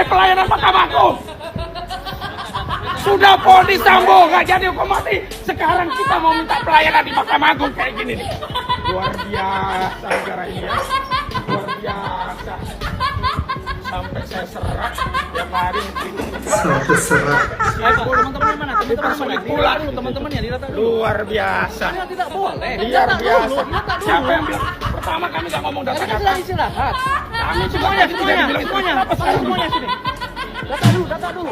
pelayanan Mahkamah Agung. Sudah vonis Sambo nggak jadi hukum mati. Sekarang kita mau minta pelayanan di Mahkamah Agung kayak gini nih. Luar biasa negara ini ya. Luar biasa. Sampai saya serak tiap hari. Sampai serak. Teman-teman mana? Teman-temannya didata dulu. Luar biasa. Tidak boleh. Luar biasa. Siapa yang bilang? Pertama kami nggak ngomong data-data. Istirahat. Kami semuanya Semuanya semuanya. sini. Data dulu.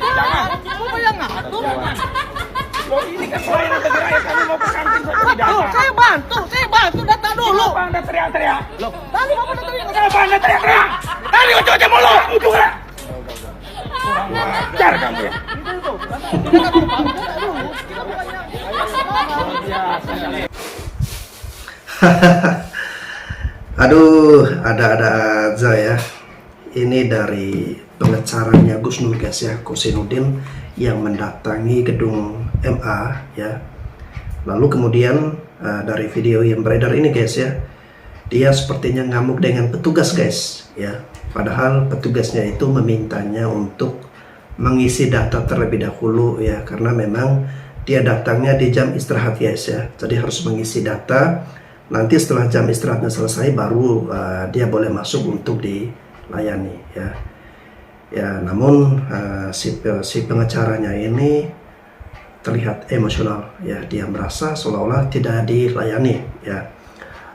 Jangan. Apa yang ngatur? Loh ini kan pelayanan bagi rakyat, kami mau ke kantin seperti data. Saya bantu data dulu. Kenapa Anda teriak-teriak? Loh, tadi Bapak datang. Kenapa Anda teriak-teriak? Tadi ujung mulut, ujungnya. Kurang ajar kamu ya. Aduh, ada-ada aja ya. Ini dari pengacaranya Gus Nur guys ya, Kosinudin yang mendatangi gedung MA ya. Lalu kemudian dari video yang beredar ini guys ya, dia sepertinya ngamuk dengan petugas guys ya. Padahal petugasnya itu memintanya untuk mengisi data terlebih dahulu ya, karena memang dia datangnya di jam istirahat guys ya. Jadi harus mengisi data. Nanti setelah jam istirahatnya selesai baru dia boleh masuk untuk dilayani ya. Ya, namun si pengacaranya ini terlihat emosional ya. Dia merasa seolah-olah tidak dilayani ya.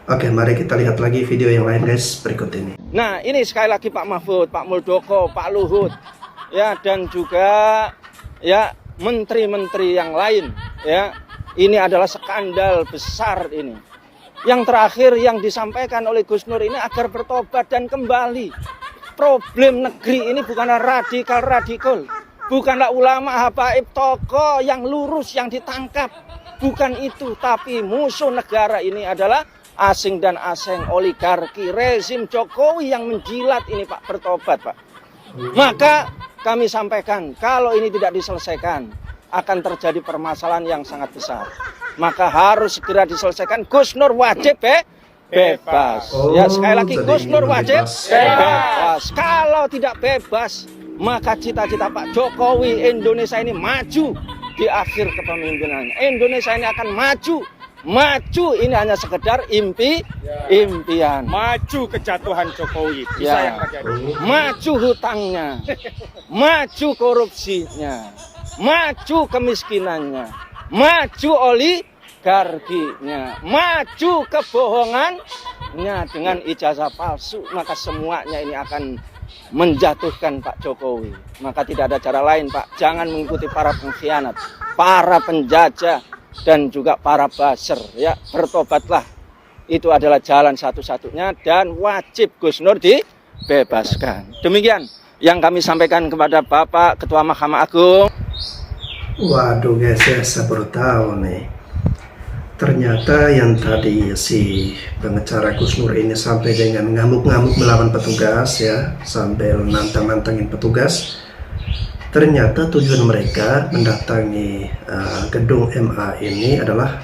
Oke, mari kita lihat lagi video yang lain guys berikut ini. Nah, ini sekali lagi Pak Mahfud, Pak Muldoko, Pak Luhut ya, dan juga ya menteri-menteri yang lain ya. Ini adalah skandal besar ini. Yang terakhir yang disampaikan oleh Gus Nur ini agar bertobat dan kembali. Problem negeri ini bukanlah radikal-radikal, bukanlah ulama habaib tokoh yang lurus yang ditangkap, bukan itu, tapi musuh negara ini adalah asing dan asing, oligarki, rezim Jokowi yang menjilat ini Pak, bertobat Pak. Maka kami sampaikan kalau ini tidak diselesaikan akan terjadi permasalahan yang sangat besar. Maka harus segera diselesaikan. Gus Nur wajib bebas. Ya, sekali lagi Gus Nur wajib bebas. Kalau tidak bebas, maka cita-cita Pak Jokowi Indonesia ini maju di akhir kepemimpinan. Indonesia ini akan maju. Maju ini hanya sekedar impian. Maju kejatuhan Jokowi. Bisa Ya. yang terjadi. Maju hutangnya. Maju korupsinya. Maju kemiskinannya. Maju oligarkinya. Maju kebohongannya dengan ijazah palsu. Maka semuanya ini akan menjatuhkan Pak Jokowi. Maka tidak ada cara lain Pak. Jangan mengikuti para pengkhianat, para penjajah, dan juga para buzzer ya. Bertobatlah, itu adalah jalan satu-satunya, dan wajib Gus Nur dibebaskan. Demikian yang kami sampaikan kepada Bapak Ketua Mahkamah Agung. Waduh guys ya, saya baru tahu nih, ternyata yang tadi si pengacara Gus Nur ini sampai dengan ngamuk-ngamuk melawan petugas ya, sambil nantang-nantangin petugas. Ternyata tujuan mereka mendatangi gedung MA ini adalah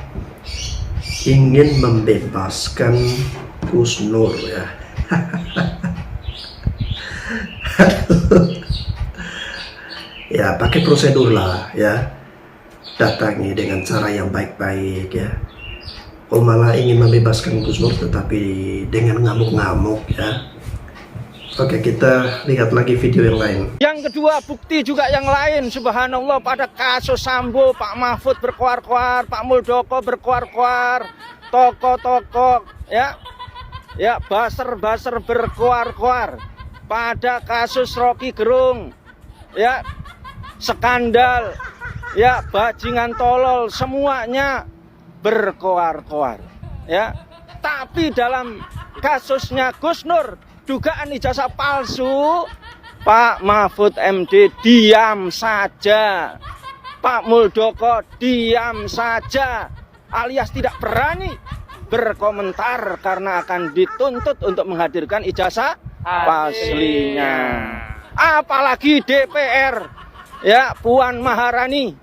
ingin membebaskan Gus Nur ya. Ya, pakai prosedur lah ya, datangi dengan cara yang baik-baik ya. Oh, malah ingin membebaskan Gus Nur tetapi dengan ngamuk-ngamuk ya. Oke, kita lihat lagi video yang lain. Yang kedua, bukti juga yang lain. Subhanallah, pada kasus Sambo, Pak Mahfud berkuar-kuar, Pak Muldoko berkuar-kuar, tokoh-tokoh ya, buzzer-buzzer berkuar-kuar. Pada kasus Rocky Gerung, ya, skandal, ya, bajingan tolol, semuanya berkuar-kuar, ya. Tapi dalam kasusnya Gus Nur, dugaan ijazah palsu, Pak Mahfud MD diam saja, Pak Muldoko diam saja, alias tidak berani berkomentar karena akan dituntut untuk menghadirkan ijazah aslinya. Apalagi DPR, ya, Puan Maharani,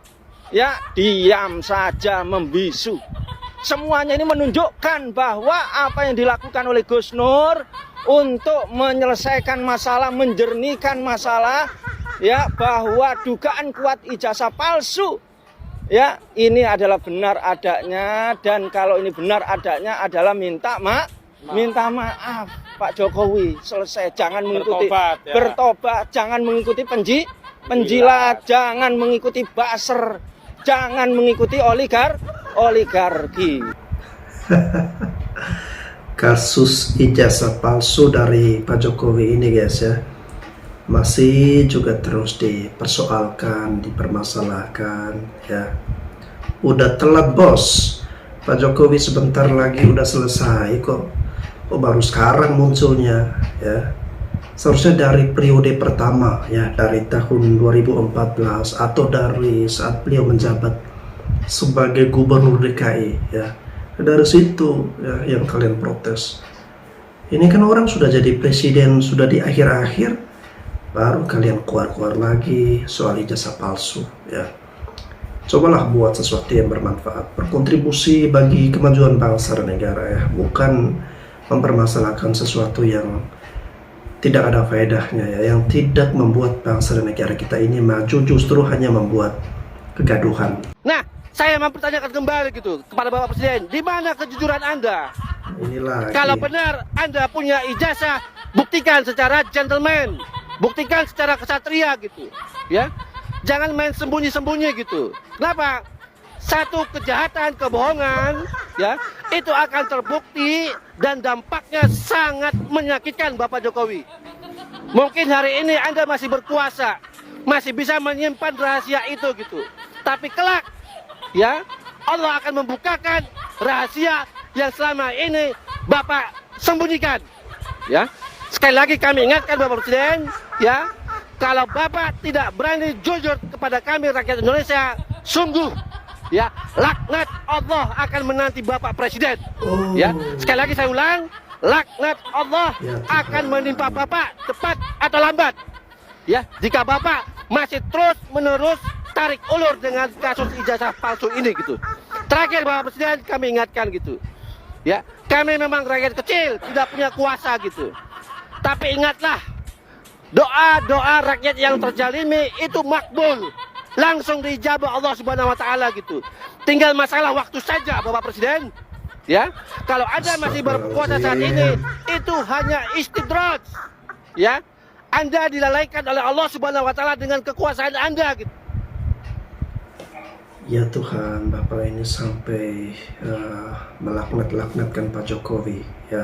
ya, diam saja, membisu. Semuanya ini menunjukkan bahwa apa yang dilakukan oleh Gus Nur untuk menyelesaikan masalah, menjernihkan masalah, ya, bahwa dugaan kuat ijazah palsu, ya, ini adalah benar adanya, dan kalau ini benar adanya adalah minta maaf Pak Jokowi, selesai, jangan mengikuti bertobat, jangan mengikuti penjilat, jangan mengikuti baser, jangan mengikuti oligarki. Kasus ijazah palsu dari Pak Jokowi ini guys ya, masih juga terus dipersoalkan, dipermasalahkan ya. Udah telat bos, Pak Jokowi sebentar lagi udah selesai kok baru sekarang munculnya ya. Seharusnya dari periode pertama ya, dari tahun 2014 atau dari saat beliau menjabat sebagai gubernur DKI ya. Dari situ ya yang kalian protes. Ini kan orang sudah jadi presiden, sudah di akhir-akhir, baru kalian keluar-keluar lagi soal ijazah palsu ya. Cobalah buat sesuatu yang bermanfaat, berkontribusi bagi kemajuan bangsa dan negara ya, bukan mempermasalahkan sesuatu yang tidak ada faedahnya ya, yang tidak membuat bangsa dan negara kita ini maju, justru hanya membuat kegaduhan. Nah, saya mempertanyakan kembali gitu kepada Bapak Presiden, di mana kejujuran Anda? Inilah Kalau benar Anda punya ijazah, buktikan secara gentleman, buktikan secara kesatria gitu, ya. Jangan main sembunyi-sembunyi gitu. Kenapa? Satu kejahatan, kebohongan, ya, itu akan terbukti dan dampaknya sangat menyakitkan Bapak Jokowi. Mungkin hari ini Anda masih berkuasa, masih bisa menyimpan rahasia itu gitu. Tapi kelak, ya, Allah akan membukakan rahasia yang selama ini Bapak sembunyikan. Ya, sekali lagi kami ingatkan Bapak Presiden, ya, kalau Bapak tidak berani jujur kepada kami rakyat Indonesia, sungguh, ya, laknat Allah akan menanti Bapak Presiden. Ya, sekali lagi saya ulang, laknat Allah akan menimpa Bapak cepat atau lambat. Ya, jika Bapak masih terus menerus tarik ulur dengan kasus ijazah palsu ini gitu. Terakhir Bapak Presiden, kami ingatkan gitu. Ya, kami memang rakyat kecil, tidak punya kuasa gitu. Tapi ingatlah, doa-doa rakyat yang terjalimi itu makbul, langsung diijabah Allah Subhanahu wa taala gitu. Tinggal masalah waktu saja Bapak Presiden. Ya, kalau Anda masih berkuasa saat ini, itu hanya istidraj. Ya, Anda dilalaikan oleh Allah Subhanahu wa taala dengan kekuasaan Anda gitu. Ya Tuhan, Bapak ini sampai melaknat-laknatkan Pak Jokowi ya.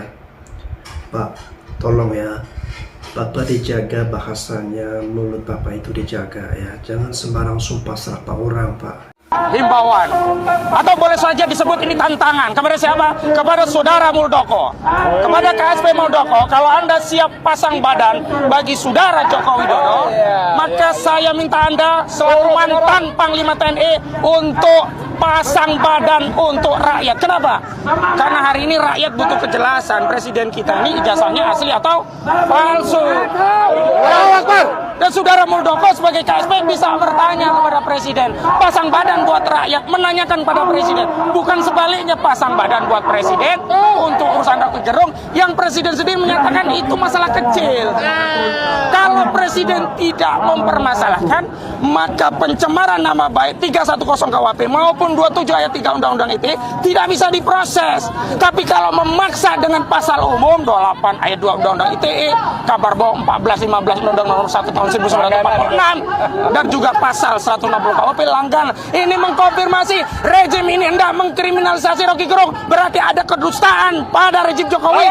Pak, tolong ya, Bapak dijaga bahasanya, mulut Bapak itu dijaga ya. Jangan sembarang sumpah serapah orang Pak. Himbauan atau boleh saja disebut ini tantangan kepada siapa? Kepada saudara Muldoko, kepada KSP Muldoko. Kalau Anda siap pasang badan bagi saudara Joko Widodo, maka saya minta Anda selaku mantan Panglima TNI untuk pasang badan untuk rakyat. Kenapa? Karena hari ini rakyat butuh kejelasan presiden kita ini ijazahnya asli atau palsu. Dan saudara Muldoko sebagai KSP bisa bertanya kepada presiden, pasang badan buat rakyat, menanyakan pada presiden, bukan sebaliknya pasang badan buat presiden untuk urusan Rocky Gerung yang presiden sendiri menyatakan itu masalah kecil. Kalau presiden tidak mempermasalahkan, maka pencemaran nama baik 310 KUHP maupun 27 ayat 3 Undang-Undang ITE tidak bisa diproses. Tapi kalau memaksa dengan pasal umum 28 ayat 2 Undang-Undang ITE, kabar bohong 14, 15 Undang-Undang nomor 1 tahun 1946 dan juga pasal 160 KUHP langganan, ini mengkonfirmasi rejim ini hendak mengkriminalisasi Rocky Gerung, berarti ada kedustaan pada rejim Jokowi.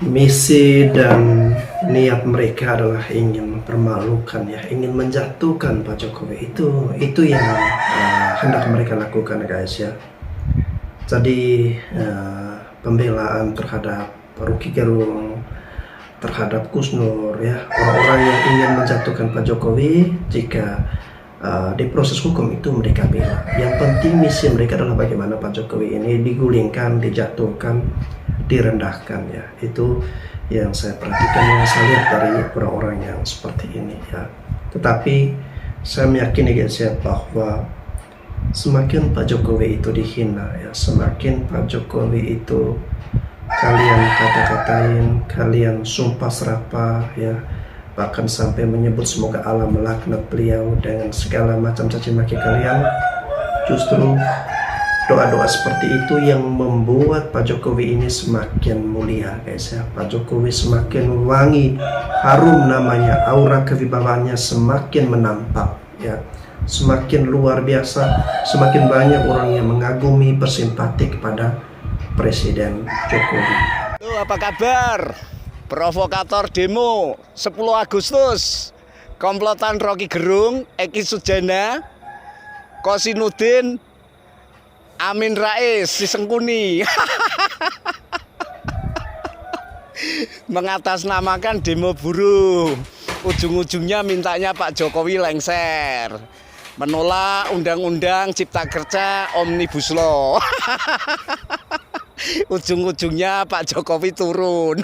Misi dan niat mereka adalah ingin mempermalukan ya, ingin menjatuhkan Pak Jokowi. Itu yang hendak mereka lakukan guys ya. Jadi pembelaan terhadap Rocky Gerung, terhadap Gus Nur ya, orang-orang yang ingin menjatuhkan Pak Jokowi, jika di proses hukum itu mereka bela. Yang penting misi mereka adalah bagaimana Pak Jokowi ini digulingkan, dijatuhkan, direndahkan ya. Itu yang saya perhatikan, yang saya lihat dari orang-orang yang seperti ini ya. Tetapi saya meyakini guys ya, bahwa semakin Pak Jokowi itu dihina ya, semakin Pak Jokowi itu kalian kata-katain, kalian sumpah serapah ya, bahkan sampai menyebut semoga Allah melaknat beliau dengan segala macam caci maki kalian. Justru doa-doa seperti itu yang membuat Pak Jokowi ini semakin mulia guys ya. Pak Jokowi semakin wangi, harum namanya, aura kewibawaannya semakin menampak ya, semakin luar biasa, semakin banyak orang yang mengagumi, bersimpati kepada Presiden Jokowi. Halo, apa kabar? Provokator demo 10 Agustus, komplotan Rocky Gerung, Eki Sujana, Kosinudin, Amin Rais, si Sengkuni. Mengatasnamakan demo buruh. Ujung-ujungnya mintanya Pak Jokowi lengser, menolak Undang-Undang Cipta Kerja Omnibus Law. Ujung-ujungnya Pak Jokowi turun.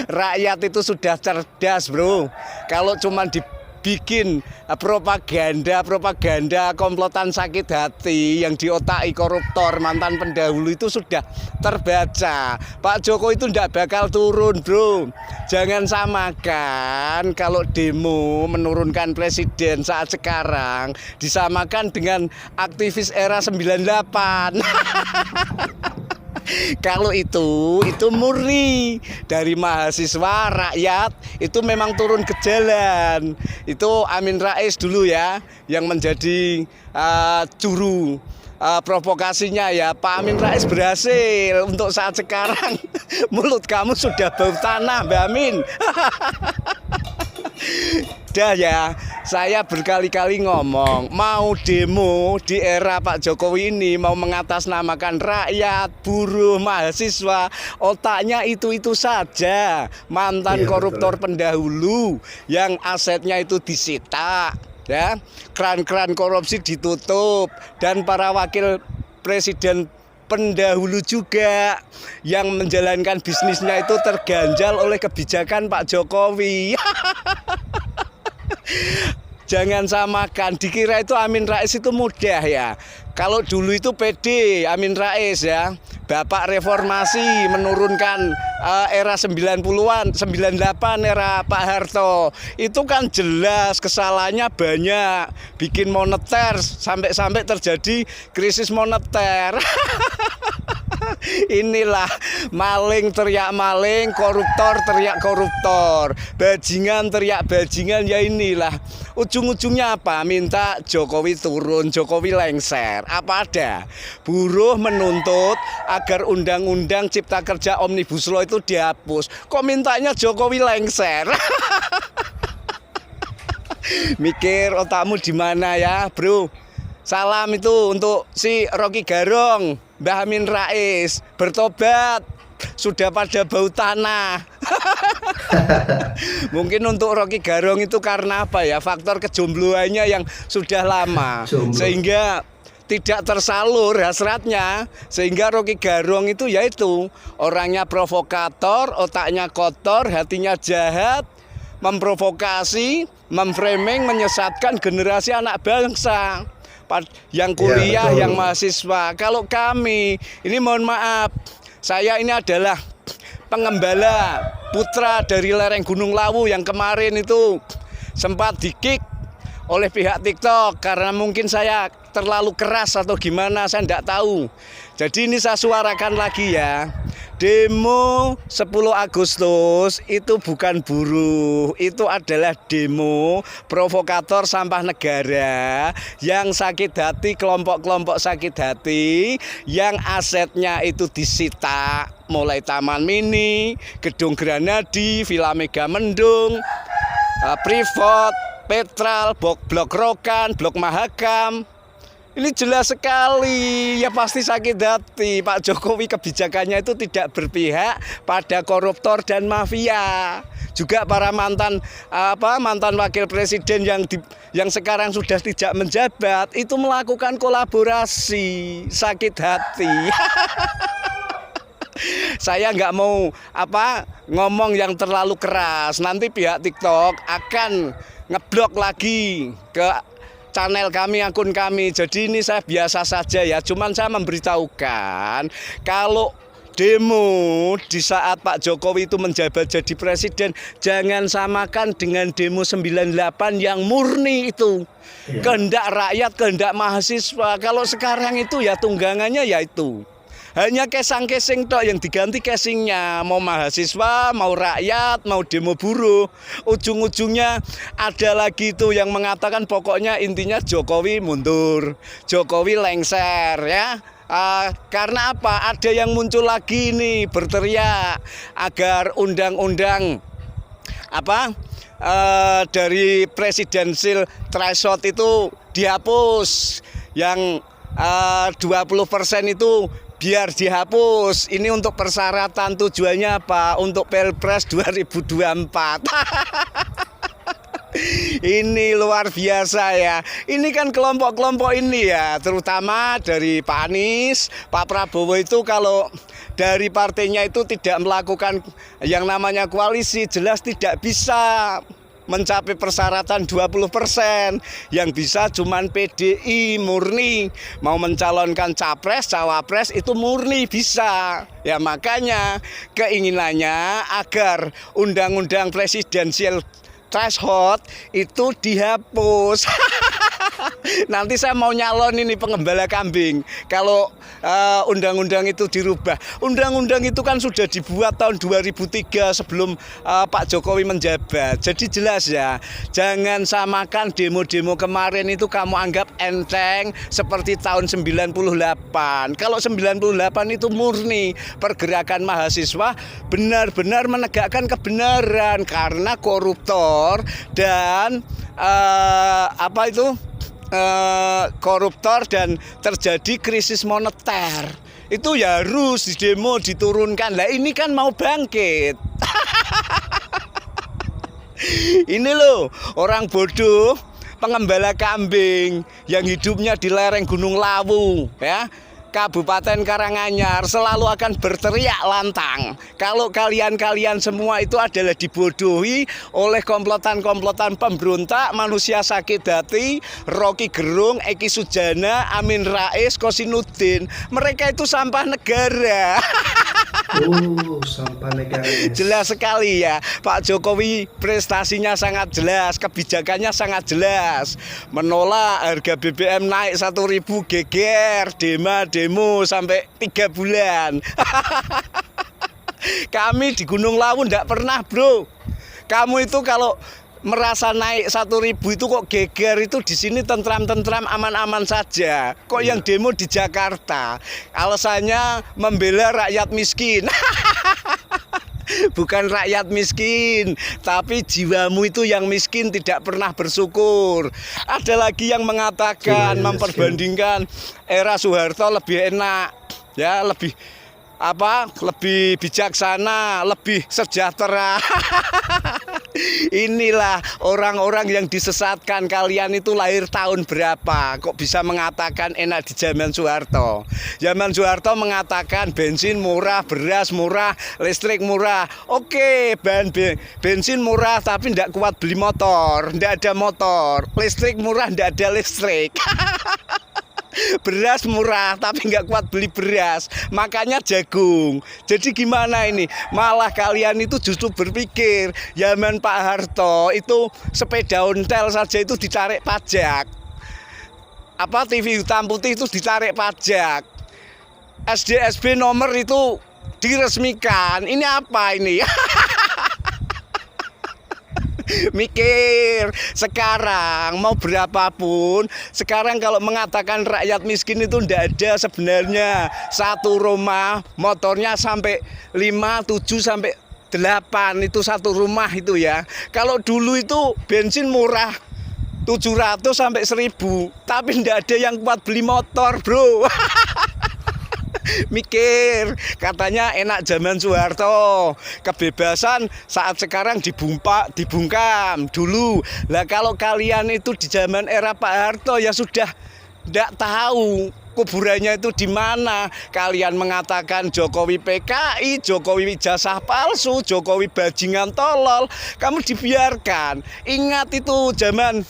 Rakyat itu sudah cerdas, bro. Kalau cuma dibikin propaganda komplotan sakit hati yang diotaki koruptor mantan pendahulu itu sudah terbaca. Pak Jokowi itu tidak bakal turun, bro. Jangan samakan kalau demo menurunkan presiden saat sekarang disamakan dengan aktivis era 98. Kalau itu murni dari mahasiswa rakyat, itu memang turun ke jalan. Itu Amin Rais dulu ya yang menjadi juru provokasinya ya. Pak Amin Rais berhasil. Untuk saat sekarang mulut kamu sudah bau tanah, Mbak Amin. Dah ya, saya berkali-kali ngomong, mau demo di era Pak Jokowi ini, mau mengatasnamakan rakyat, buruh, mahasiswa, otaknya itu saja. Mantan koruptor pendahulu yang asetnya itu disita, ya, keran-keran korupsi ditutup, dan para wakil presiden pendahulu juga yang menjalankan bisnisnya itu terganjal oleh kebijakan Pak Jokowi. Jangan samakan, dikira itu Amin Rais itu mudah ya. Kalau dulu itu pede Amin Rais ya, Bapak reformasi menurunkan era 90-an, 98 era Pak Harto. Itu kan jelas kesalahannya banyak, bikin moneter sampai terjadi krisis moneter. Inilah maling teriak maling, koruptor teriak koruptor, bajingan teriak bajingan, ya inilah. Ujung-ujungnya apa? Minta Jokowi turun, Jokowi lengser. Apa ada? Buruh menuntut agar Undang-Undang Cipta Kerja Omnibus Law itu dihapus. Kok mintanya Jokowi lengser? Mikir otakmu di mana ya, bro? Salam itu untuk si Rocky Gerung, Mbah Amin Rais, bertobat, sudah pada bau tanah. Mungkin untuk Rocky Gerung itu karena apa ya, faktor kejombloannya yang sudah lama, sehingga tidak tersalur hasratnya, sehingga Rocky Gerung itu yaitu orangnya provokator, otaknya kotor, hatinya jahat, memprovokasi, memframing, menyesatkan generasi anak bangsa yang kuliah, yang mahasiswa. Kalau kami ini, mohon maaf, saya ini adalah pengembala putra dari lereng Gunung Lawu yang kemarin itu sempat di-kick oleh pihak TikTok karena mungkin saya terlalu keras atau gimana, saya tidak tahu. Jadi ini saya suarakan lagi ya. Demo 10 Agustus itu bukan buruh, itu adalah demo provokator sampah negara yang sakit hati, kelompok-kelompok sakit hati yang asetnya itu disita, mulai Taman Mini, Gedung Granadi, Villa Mega Mendung, Privat, Petral, Blok Rokan, Blok Mahakam. Ini jelas sekali, ya pasti sakit hati. Pak Jokowi kebijakannya itu tidak berpihak pada koruptor dan mafia. Juga para mantan wakil presiden yang sekarang sudah tidak menjabat itu melakukan kolaborasi. Sakit hati. Saya nggak mau ngomong yang terlalu keras. Nanti pihak TikTok akan ngeblok lagi ke channel kami, akun kami. Jadi ini saya biasa saja ya. Cuman saya memberitahukan kalau demo di saat Pak Jokowi itu menjabat jadi presiden, jangan samakan dengan demo 98 yang murni itu. Iya. Kehendak rakyat, kehendak mahasiswa. Kalau sekarang itu ya tunggangannya ya itu. Hanya kesang-kesing tok yang diganti casingnya. Mau mahasiswa, mau rakyat, mau demo buruh. Ujung-ujungnya ada lagi itu yang mengatakan pokoknya intinya Jokowi mundur, Jokowi lengser ya. Karena apa? Ada yang muncul lagi nih berteriak agar undang-undang dari presidensial threshold itu dihapus, yang 20% itu biar dihapus. Ini untuk persyaratan, tujuannya apa? Untuk Pilpres 2024. Ini luar biasa ya. Ini kan kelompok-kelompok ini ya, terutama dari Pak Anies, Pak Prabowo itu kalau dari partainya itu tidak melakukan yang namanya koalisi, jelas tidak bisa mencapai persyaratan 20%. Yang bisa cuman PDI murni. Mau mencalonkan capres, cawapres itu murni bisa. Ya makanya keinginannya agar undang-undang presidensial threshold itu dihapus. Nanti saya mau nyalon ini pengembala kambing kalau undang-undang itu dirubah. Undang-undang itu kan sudah dibuat tahun 2003 sebelum Pak Jokowi menjabat. Jadi jelas ya, jangan samakan demo-demo kemarin itu kamu anggap enteng seperti tahun 98. Kalau 98 itu murni pergerakan mahasiswa benar-benar menegakkan kebenaran karena koruptor dan koruptor dan terjadi krisis moneter. Itu ya harus di demo diturunkan. Lah ini kan mau bangkit. Ini loh orang bodoh, pengembala kambing yang hidupnya di lereng Gunung Lawu ya, Kabupaten Karanganyar, selalu akan berteriak lantang kalau kalian-kalian semua itu adalah dibodohi oleh komplotan-komplotan pemberontak, manusia sakit hati, Rocky Gerung, Eki Sujana, Amin Rais, Kosinudin. Mereka itu sampah negara. Sampah negara. Jelas sekali ya, Pak Jokowi prestasinya sangat jelas, kebijakannya sangat jelas. Menolak harga BBM naik 1.000 geger, demo sampai 3 bulan. Kami di Gunung Lawu ndak pernah, bro. Kamu itu kalau merasa naik 1.000 itu kok geger, itu di sini tentram-tentram aman-aman saja. Kok yang demo di Jakarta alasannya membela rakyat miskin. Bukan rakyat miskin, tapi jiwamu itu yang miskin, tidak pernah bersyukur. Ada lagi yang mengatakan memperbandingkan era Soeharto lebih enak, ya lebih lebih bijaksana, lebih sejahtera. Inilah orang-orang yang disesatkan. Kalian itu lahir tahun berapa? Kok bisa mengatakan enak di zaman Soeharto? Zaman Soeharto mengatakan bensin murah, beras murah, listrik murah. Oke, bensin murah tapi tidak kuat beli motor, tidak ada motor. Listrik murah, tidak ada listrik. Beras murah tapi nggak kuat beli beras, makanya jagung. Jadi gimana ini? Malah kalian itu justru berpikir zaman Pak Harto itu sepeda ontel saja itu ditarik pajak. TV hitam putih itu ditarik pajak. SDSB nomor itu diresmikan. Ini apa ini? Mikir sekarang mau berapapun, sekarang kalau mengatakan rakyat miskin itu ndak ada sebenarnya. Satu rumah motornya sampai 5, 7 sampai 8 itu satu rumah itu ya. Kalau dulu itu bensin murah 700 sampai 1000, tapi ndak ada yang kuat beli motor, bro. Mikir, katanya enak zaman Soeharto, kebebasan saat sekarang dibungkam dulu. Lah kalau kalian itu di zaman era Pak Harto ya sudah tidak tahu kuburannya itu di mana. Kalian mengatakan Jokowi PKI, Jokowi ijazah palsu, Jokowi bajingan tolol. Kamu dibiarkan. Ingat itu zaman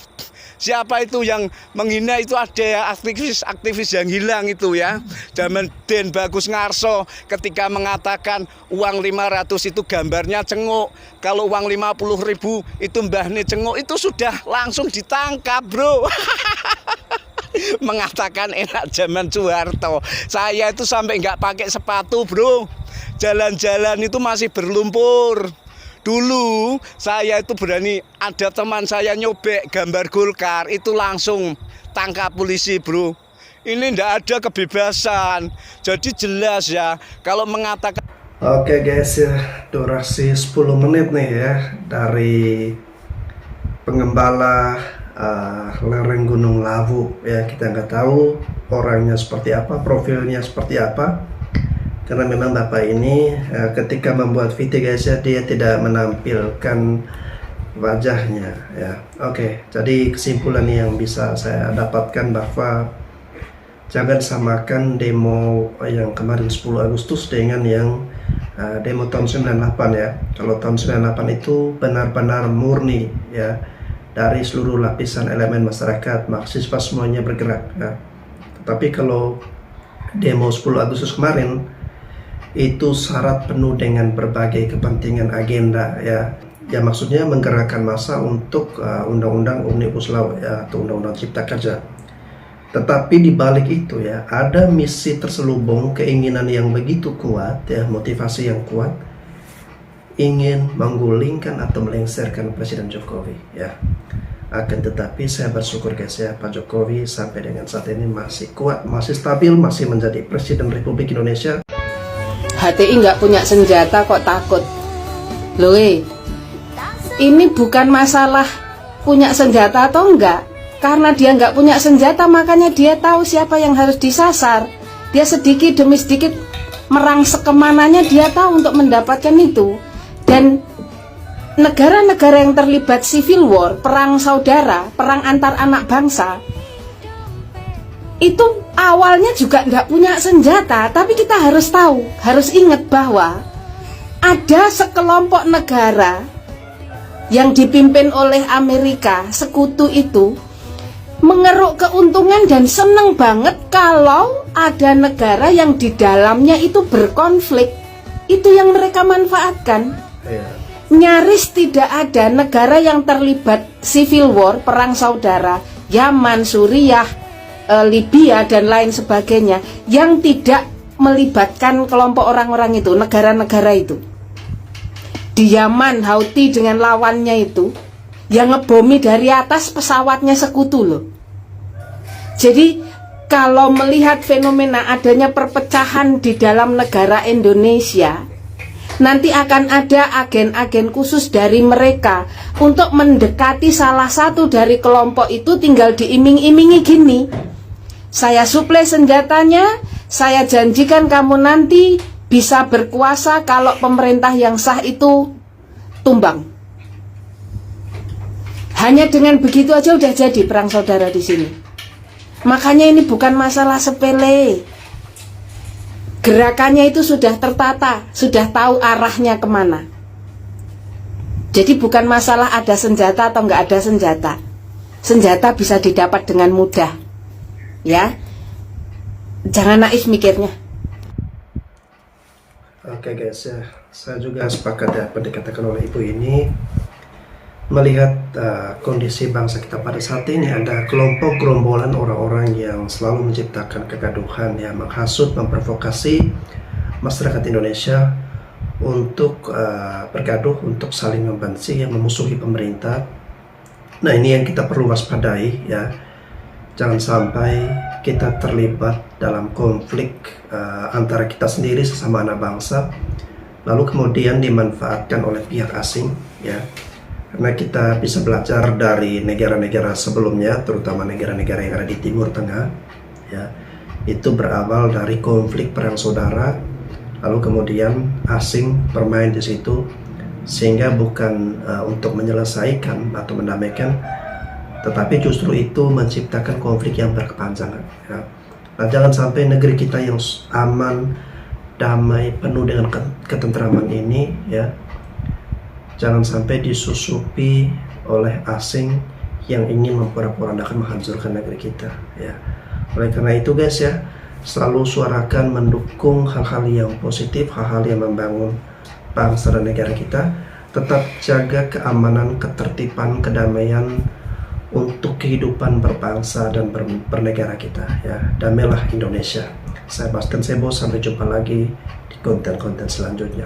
Siapa itu yang menghina itu, ada ya aktivis yang hilang itu ya. Zaman Den Bagus Ngarso ketika mengatakan uang 500 itu gambarnya cenguk, kalau uang 50.000 itu mbahne cenguk, itu sudah langsung ditangkap, bro. Mengatakan enak zaman Soeharto. Saya itu sampai nggak pakai sepatu, bro. Jalan-jalan itu masih berlumpur. Dulu saya itu berani, ada teman saya nyobek gambar Golkar, itu langsung tangkap polisi, bro. Ini ndak ada kebebasan. Jadi jelas ya, kalau mengatakan. Oke guys ya, durasi 10 menit nih ya dari pengembala lereng Gunung Lawu ya. Kita nggak tahu orangnya seperti apa, profilnya seperti apa. Karena memang Bapak ini ketika membuat video guys ya, dia tidak menampilkan wajahnya ya. Oke, jadi kesimpulan yang bisa saya dapatkan bahwa jangan samakan demo yang kemarin 10 Agustus dengan yang demo tahun 98 ya. Kalau tahun 98 itu benar-benar murni ya, dari seluruh lapisan elemen masyarakat, mahasiswa semuanya bergerak ya. Tetapi kalau demo 10 Agustus kemarin itu syarat penuh dengan berbagai kepentingan agenda ya. Ya maksudnya menggerakkan massa untuk undang-undang Omnibus Law ya, atau undang-undang Cipta Kerja. Tetapi di balik itu ya, ada misi terselubung, keinginan yang begitu kuat ya, motivasi yang kuat, ingin menggulingkan atau melengsarkan Presiden Jokowi ya. Akan tetapi saya bersyukur guys ya, Pak Jokowi sampai dengan saat ini masih kuat, masih stabil, masih menjadi Presiden Republik Indonesia. HTI nggak punya senjata kok takut. Loh, ini bukan masalah punya senjata atau enggak. Karena dia nggak punya senjata, makanya dia tahu siapa yang harus disasar. Dia sedikit demi sedikit merangsek kemananya, dia tahu untuk mendapatkan itu. Dan negara-negara yang terlibat civil war, perang saudara, perang antar anak bangsa, itu awalnya juga nggak punya senjata. Tapi kita harus tahu, harus ingat bahwa ada sekelompok negara yang dipimpin oleh Amerika, sekutu itu mengeruk keuntungan dan seneng banget kalau ada negara yang di dalamnya itu berkonflik. Itu yang mereka manfaatkan. Nyaris tidak ada negara yang terlibat civil war, perang saudara, Yaman, Suriah, Libya dan lain sebagainya, yang tidak melibatkan kelompok orang-orang itu, negara-negara itu. Di Yaman, Houthi dengan lawannya itu yang ngebomi dari atas pesawatnya sekutu loh. Jadi kalau melihat fenomena adanya perpecahan di dalam negara Indonesia, nanti akan ada agen-agen khusus dari mereka untuk mendekati salah satu dari kelompok itu, tinggal diiming-imingi gini, saya suplai senjatanya, saya janjikan kamu nanti bisa berkuasa kalau pemerintah yang sah itu tumbang. Hanya dengan begitu aja udah jadi perang saudara di sini. Makanya ini bukan masalah sepele. Gerakannya itu sudah tertata, sudah tahu arahnya kemana. Jadi bukan masalah ada senjata atau nggak ada senjata. Senjata bisa didapat dengan mudah. Ya, jangan naif mikirnya. Oke guys ya, saya juga sepakat ya apa dikatakan oleh ibu ini. Melihat kondisi bangsa kita pada saat ini, ada kelompok gerombolan orang-orang yang selalu menciptakan kegaduhan ya, menghasut, memprovokasi masyarakat Indonesia untuk bergaduh, untuk saling membenci, yang memusuhi pemerintah. Nah ini yang kita perlu waspadai ya. Jangan sampai kita terlibat dalam konflik antara kita sendiri sesama anak bangsa, lalu kemudian dimanfaatkan oleh pihak asing ya. Karena kita bisa belajar dari negara-negara sebelumnya, terutama negara-negara yang ada di Timur Tengah ya. Itu berawal dari konflik perang saudara, lalu kemudian asing bermain di situ, sehingga bukan untuk menyelesaikan atau mendamaikan, tetapi justru itu menciptakan konflik yang berkepanjangan ya. Nah jangan sampai negeri kita yang aman, damai, penuh dengan ketentraman ini ya, jangan sampai disusupi oleh asing yang ingin memporak-porandakan menghancurkan negeri kita ya. Oleh karena itu guys ya, selalu suarakan mendukung hal-hal yang positif, hal-hal yang membangun bangsa dan negara kita. Tetap jaga keamanan, ketertiban, kedamaian untuk kehidupan berbangsa dan bernegara kita ya. Damailah Indonesia. Saya Bastian Sebo, sampai jumpa lagi di konten-konten selanjutnya.